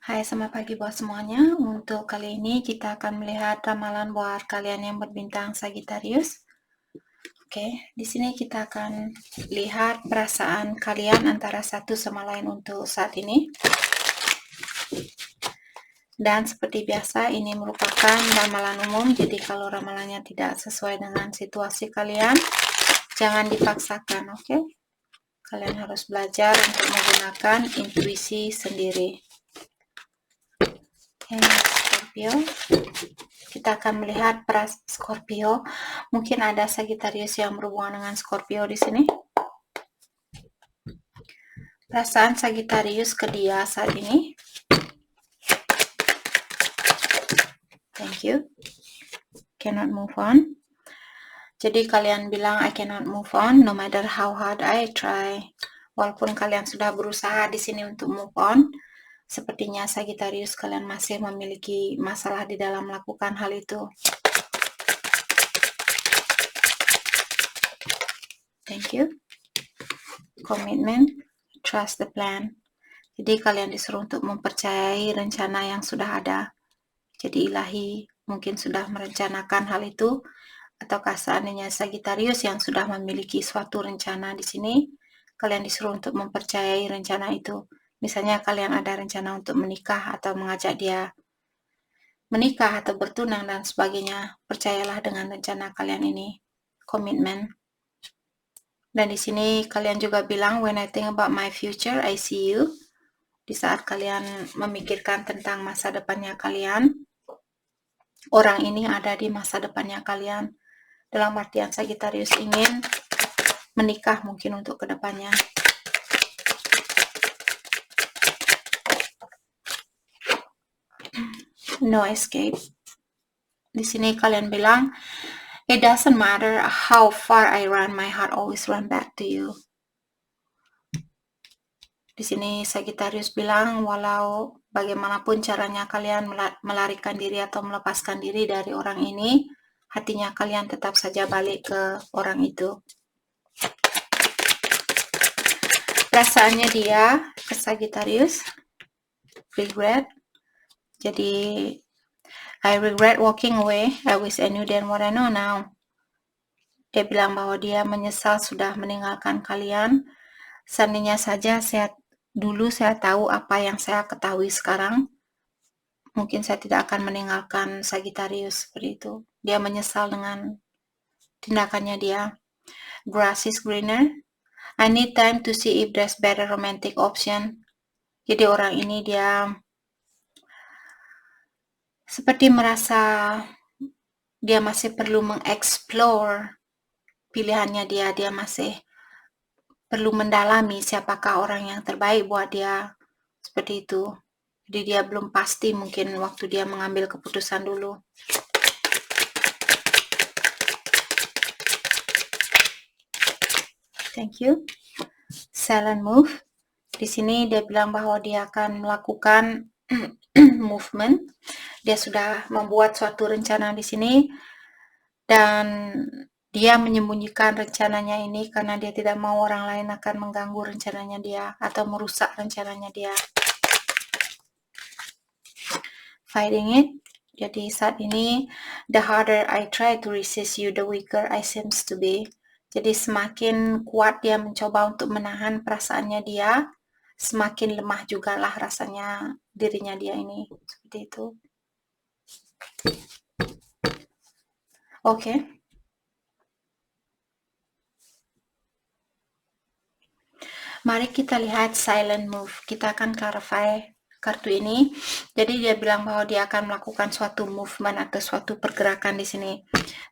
Hai, selamat pagi buat semuanya. Untuk kali ini kita akan melihat ramalan buat kalian yang berbintang Sagittarius. Oke, di sini kita akan lihat perasaan kalian antara satu sama lain untuk saat ini. Dan seperti biasa, ini merupakan ramalan umum. Jadi kalau ramalannya tidak sesuai dengan situasi kalian, jangan dipaksakan, oke? Kalian harus belajar untuk menggunakan intuisi sendiri. Oke, Scorpio. Kita akan melihat Scorpio. Mungkin ada Sagittarius yang berhubungan dengan Scorpio di sini. Perasaan Sagittarius ke dia saat ini. Thank you. Cannot move on. Jadi kalian bilang I cannot move on no matter how hard I try. Walaupun kalian sudah berusaha di sini untuk move on, sepertinya Sagittarius kalian masih memiliki masalah di dalam melakukan hal itu. Thank you. Commitment, trust the plan. Jadi kalian disuruh untuk mempercayai rencana yang sudah ada. Jadi ilahi mungkin sudah merencanakan hal itu, ataukah seandainya Sagittarius yang sudah memiliki suatu rencana di sini, kalian disuruh untuk mempercayai rencana itu. Misalnya kalian ada rencana untuk menikah atau mengajak dia menikah atau bertunang dan sebagainya, percayalah dengan rencana kalian ini. Komitmen. Dan di sini kalian juga bilang, when I think about my future, I see you. Di saat kalian memikirkan tentang masa depannya kalian, orang ini ada di masa depannya kalian. Dalam artian Sagittarius ingin menikah mungkin untuk kedepannya. No escape. Di sini kalian bilang, it doesn't matter how far I run, my heart always run back to you. Di sini Sagittarius bilang, walau bagaimanapun caranya kalian melarikan diri atau melepaskan diri dari orang ini, hatinya kalian tetap saja balik ke orang itu. Perasaannya dia ke Sagittarius, regret. Jadi, I regret walking away. I wish I knew then what I know now. Dia bilang bahwa dia menyesal sudah meninggalkan kalian. Seandainya saja dulu saya tahu apa yang saya ketahui sekarang, mungkin saya tidak akan meninggalkan Sagittarius seperti itu. Dia menyesal dengan tindakannya dia. Grass is greener. I need time to see if there's better romantic option. Jadi orang ini dia seperti merasa dia masih perlu mengeksplor pilihannya dia masih perlu mendalami siapakah orang yang terbaik buat dia, seperti itu. Jadi dia belum pasti mungkin waktu dia mengambil keputusan dulu. Thank you. Silent move. Di sini dia bilang bahwa dia akan melakukan movement. Dia sudah membuat suatu rencana di sini dan dia menyembunyikan rencananya ini karena dia tidak mau orang lain akan mengganggu rencananya dia atau merusak rencananya dia. Fighting it. Jadi saat ini, the harder I try to resist you, the weaker I seems to be. Jadi semakin kuat dia mencoba untuk menahan perasaannya dia, semakin lemah jugalah rasanya dirinya dia ini. Seperti itu. Oke. Mari kita lihat silent move. Kita akan clarify kartu ini. Jadi dia bilang bahwa dia akan melakukan suatu movement atau suatu pergerakan di sini.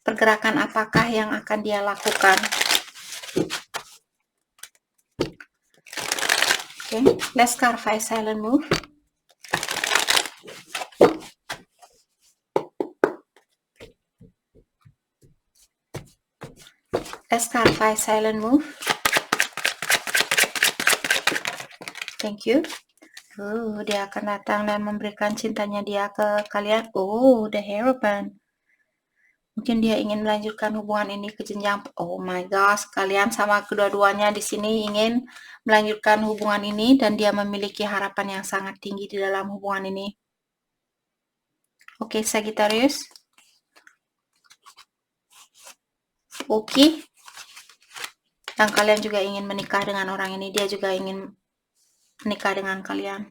Pergerakan apakah yang akan dia lakukan? Okay, let's clarify silent move. Let's clarify silent move. Thank you. Dia akan datang dan memberikan cintanya dia ke kalian. The Hierophant. Mungkin dia ingin melanjutkan hubungan ini ke jenjang, oh my gosh, kalian sama kedua-duanya di sini ingin melanjutkan hubungan ini dan dia memiliki harapan yang sangat tinggi di dalam hubungan ini. Oke, Sagittarius. Oke. Dan kalian juga ingin menikah dengan orang ini, dia juga ingin menikah dengan kalian.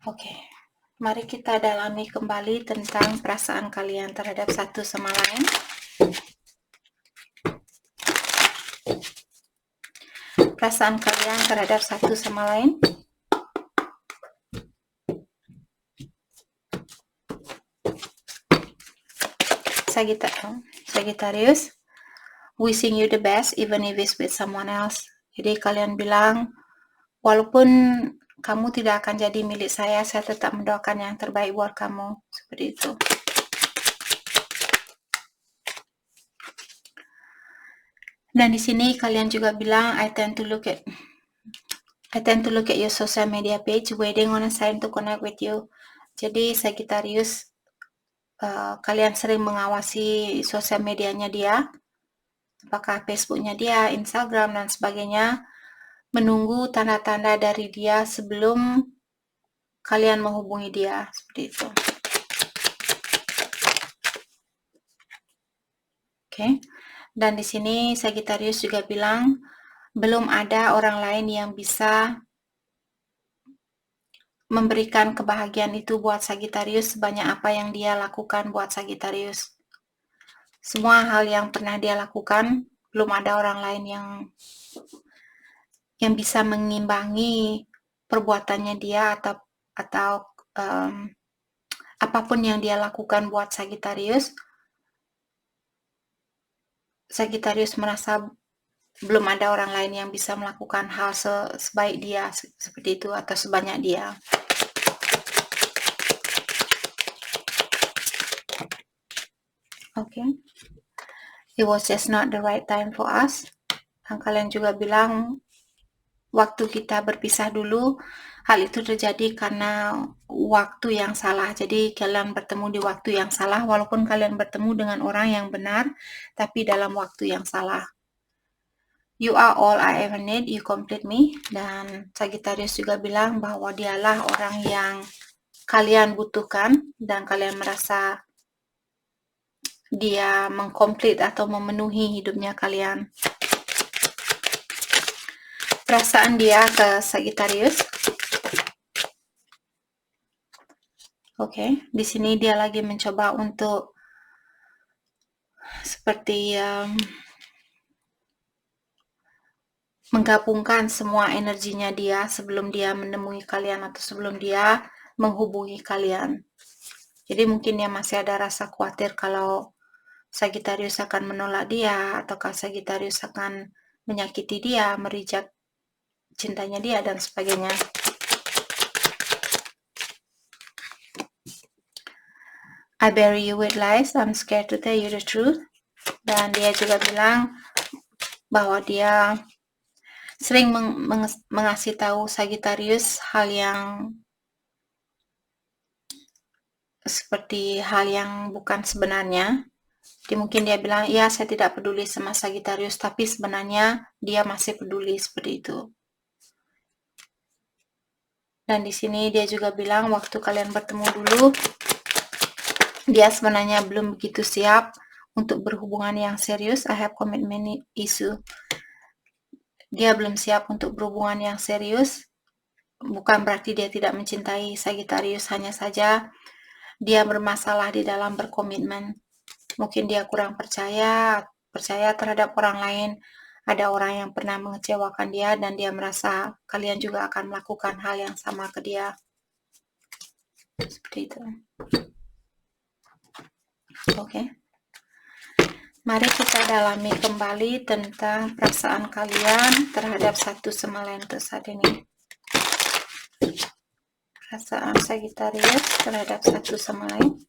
Oke. Mari kita dalami kembali tentang perasaan kalian terhadap satu sama lain. Perasaan kalian terhadap satu sama lain. Sagittarius, wishing you the best even if it's with someone else. Jadi kalian bilang, walaupun kamu tidak akan jadi milik saya tetap mendoakan yang terbaik buat kamu. Seperti itu. Dan di sini kalian juga bilang, I tend to look at your social media page, waiting on a sign to connect with you. Jadi Sagittarius, kalian sering mengawasi sosial medianya dia, apakah Facebooknya dia, Instagram dan sebagainya, menunggu tanda-tanda dari dia sebelum kalian menghubungi dia, seperti itu. Oke. Dan di sini Sagittarius juga bilang belum ada orang lain yang bisa memberikan kebahagiaan itu buat Sagittarius sebanyak apa yang dia lakukan buat Sagittarius. Semua hal yang pernah dia lakukan, belum ada orang lain yang bisa mengimbangi perbuatannya dia atau apapun yang dia lakukan buat Sagittarius. Sagittarius merasa belum ada orang lain yang bisa melakukan hal sebaik dia, seperti itu, atau sebanyak dia. Okay. It was just not the right time for us. Dan kalian juga bilang waktu kita berpisah dulu, hal itu terjadi karena waktu yang salah. Jadi kalian bertemu di waktu yang salah, walaupun kalian bertemu dengan orang yang benar, tapi dalam waktu yang salah. You are all I ever need, you complete me. Dan Sagittarius juga bilang bahwa dialah orang yang kalian butuhkan dan kalian merasa dia mengkomplit atau memenuhi hidupnya kalian. Perasaan dia ke Sagittarius. Oke, di sini dia lagi mencoba untuk seperti menggabungkan semua energinya dia sebelum dia menemui kalian atau sebelum dia menghubungi kalian. Jadi mungkin dia masih ada rasa khawatir kalau Sagittarius akan menolak dia, ataukah Sagittarius akan menyakiti dia, merijak cintanya dia, dan sebagainya. I bury you with lies, I'm scared to tell you the truth. Dan dia juga bilang bahwa dia sering mengasih tahu Sagittarius hal yang seperti hal yang bukan sebenarnya. Jadi mungkin dia bilang, ya saya tidak peduli sama Sagittarius, tapi sebenarnya dia masih peduli, seperti itu. Dan di sini dia juga bilang waktu kalian bertemu dulu, dia sebenarnya belum begitu siap untuk berhubungan yang serius. I have commitment issue. Dia belum siap untuk berhubungan yang serius. Bukan berarti dia tidak mencintai Sagittarius, hanya saja dia bermasalah di dalam berkomitmen. Mungkin dia kurang percaya terhadap orang lain. Ada orang yang pernah mengecewakan dia dan dia merasa kalian juga akan melakukan hal yang sama ke dia. Seperti itu. Oke. Mari kita dalami kembali tentang perasaan kalian terhadap satu sama lain untuk saat ini. Perasaan Sagittarius terhadap satu sama lain.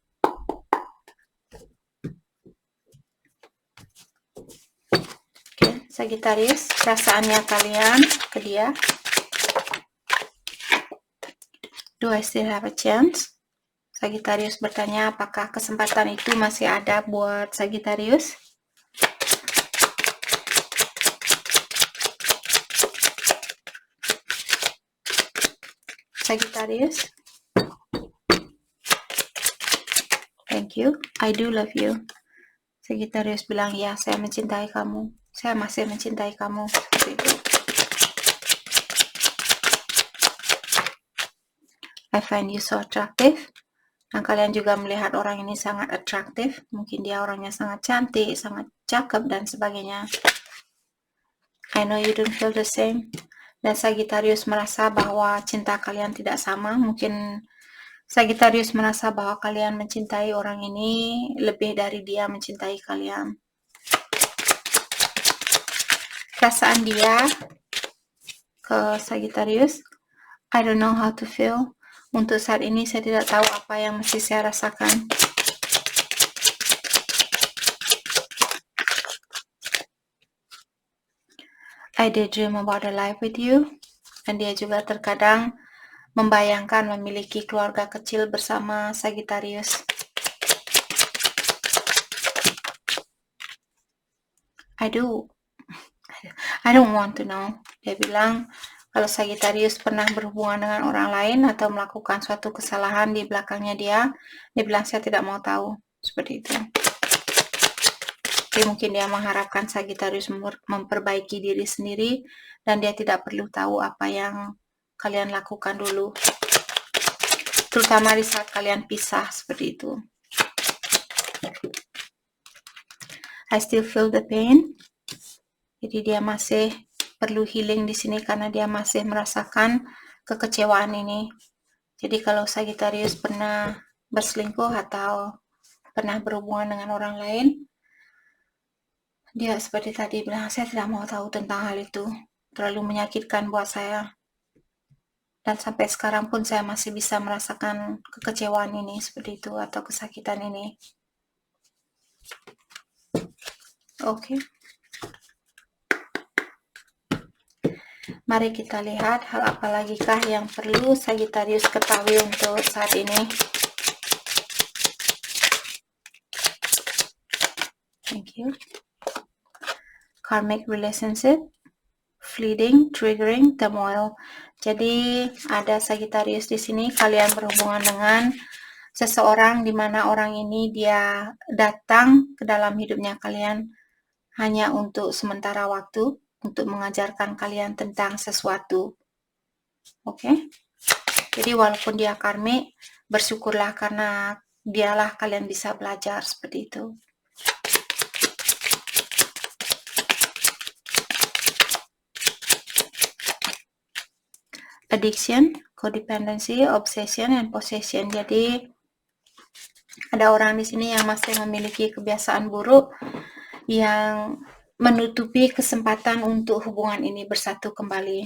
Oke, Sagittarius, perasaannya kalian ke dia. Do I still have a chance? Sagittarius bertanya apakah kesempatan itu masih ada buat Sagittarius. Sagittarius. Thank you. I do love you. Sagittarius bilang, ya, saya mencintai kamu. Saya masih mencintai kamu. Seperti itu. I find you so attractive. Dan kalian juga melihat orang ini sangat atraktif. Mungkin dia orangnya sangat cantik, sangat cakep, dan sebagainya. I know you don't feel the same. Dan Sagittarius merasa bahwa cinta kalian tidak sama. Mungkin Sagittarius merasa bahwa kalian mencintai orang ini lebih dari dia mencintai kalian. Perasaan dia ke Sagittarius, I don't know how to feel. Untuk saat ini saya tidak tahu apa yang mesti saya rasakan. I daydream about a life with you. Dan dia juga terkadang membayangkan memiliki keluarga kecil bersama Sagittarius. I don't want to know. Dia bilang kalau Sagittarius pernah berhubungan dengan orang lain atau melakukan suatu kesalahan di belakangnya dia bilang saya tidak mau tahu. Seperti itu. Jadi mungkin dia mengharapkan Sagittarius memperbaiki diri sendiri dan dia tidak perlu tahu apa yang kalian lakukan dulu. Terutama di saat kalian pisah seperti itu. I still feel the pain. Jadi dia masih perlu healing di sini karena dia masih merasakan kekecewaan ini. Jadi kalau Sagittarius pernah berselingkuh atau pernah berhubungan dengan orang lain, dia seperti tadi bilang, saya tidak mau tahu tentang hal itu. Terlalu menyakitkan buat saya. Dan sampai sekarang pun saya masih bisa merasakan kekecewaan ini seperti itu atau kesakitan ini. Oke. Mari kita lihat hal apa lagikah yang perlu Sagittarius ketahui untuk saat ini. Thank you. Karmic relationship, fleeting, triggering, turmoil. Jadi ada Sagittarius di sini, kalian berhubungan dengan seseorang di mana orang ini dia datang ke dalam hidupnya kalian hanya untuk sementara waktu, untuk mengajarkan kalian tentang sesuatu. Oke? Jadi walaupun dia karmik, bersyukurlah karena dialah kalian bisa belajar seperti itu. Addiction, codependency, obsession, and possession. Jadi ada orang di sini yang masih memiliki kebiasaan buruk yang menutupi kesempatan untuk hubungan ini bersatu kembali.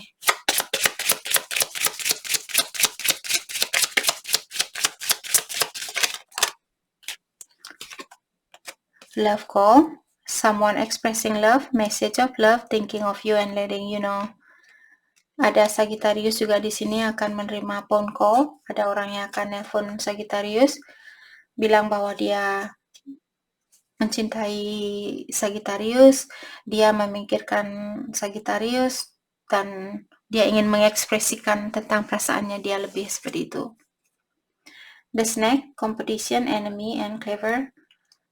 Love call, someone expressing love, message of love, thinking of you and letting you know. Ada Sagittarius juga di sini akan menerima phone call. Ada orang yang akan nelpon Sagittarius, bilang bahwa dia mencintai Sagittarius, dia memikirkan Sagittarius, dan dia ingin mengekspresikan tentang perasaannya dia lebih seperti itu. The snake, competition, enemy, and clever.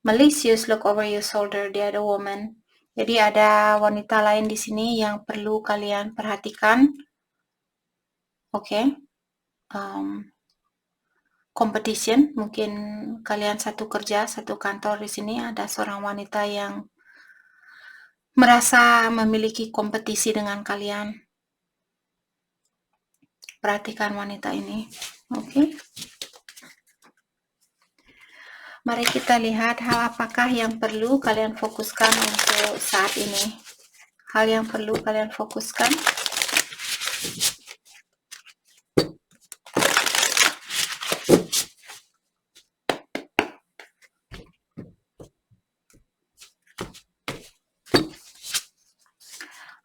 Malicious, look over your shoulder, the other woman. Jadi ada wanita lain di sini yang perlu kalian perhatikan. Oke. Competition, mungkin kalian satu kerja, satu kantor di sini ada seorang wanita yang merasa memiliki kompetisi dengan kalian. Perhatikan wanita ini. Oke. Mari kita lihat hal apakah yang perlu kalian fokuskan untuk saat ini. Hal yang perlu kalian fokuskan.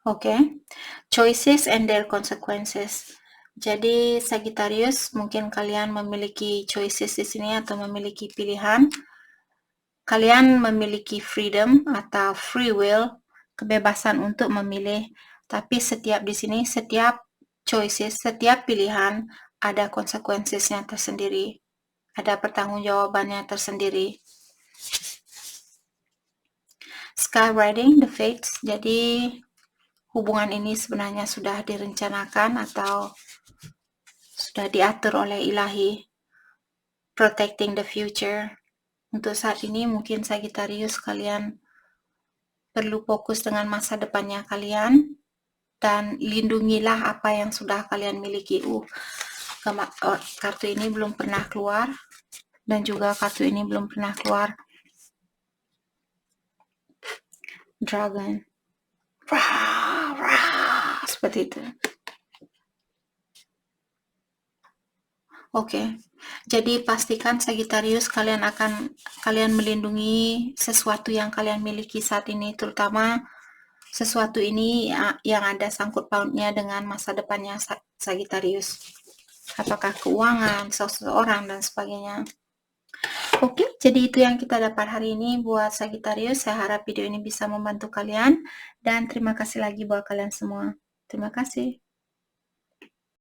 Oke. Choices and their consequences. Jadi Sagittarius, mungkin kalian memiliki choices di sini atau memiliki pilihan. Kalian memiliki freedom atau free will, kebebasan untuk memilih, tapi setiap di sini, setiap choices, setiap pilihan ada konsekuensinya tersendiri, ada pertanggungjawabannya tersendiri. Skywriting, the fates, jadi hubungan ini sebenarnya sudah direncanakan atau sudah diatur oleh ilahi. Protecting the future. Untuk saat ini mungkin Sagittarius kalian perlu fokus dengan masa depannya kalian dan lindungilah apa yang sudah kalian miliki. Kartu ini belum pernah keluar dan juga kartu ini belum pernah keluar. Dragon. Rah, rah, seperti itu. Oke. Jadi pastikan Sagittarius kalian melindungi sesuatu yang kalian miliki saat ini, terutama sesuatu ini yang ada sangkut pautnya dengan masa depannya Sagittarius. Apakah keuangan, seseorang, dan sebagainya. Oke, jadi itu yang kita dapat hari ini buat Sagittarius. Saya harap video ini bisa membantu kalian. Dan terima kasih lagi buat kalian semua. Terima kasih.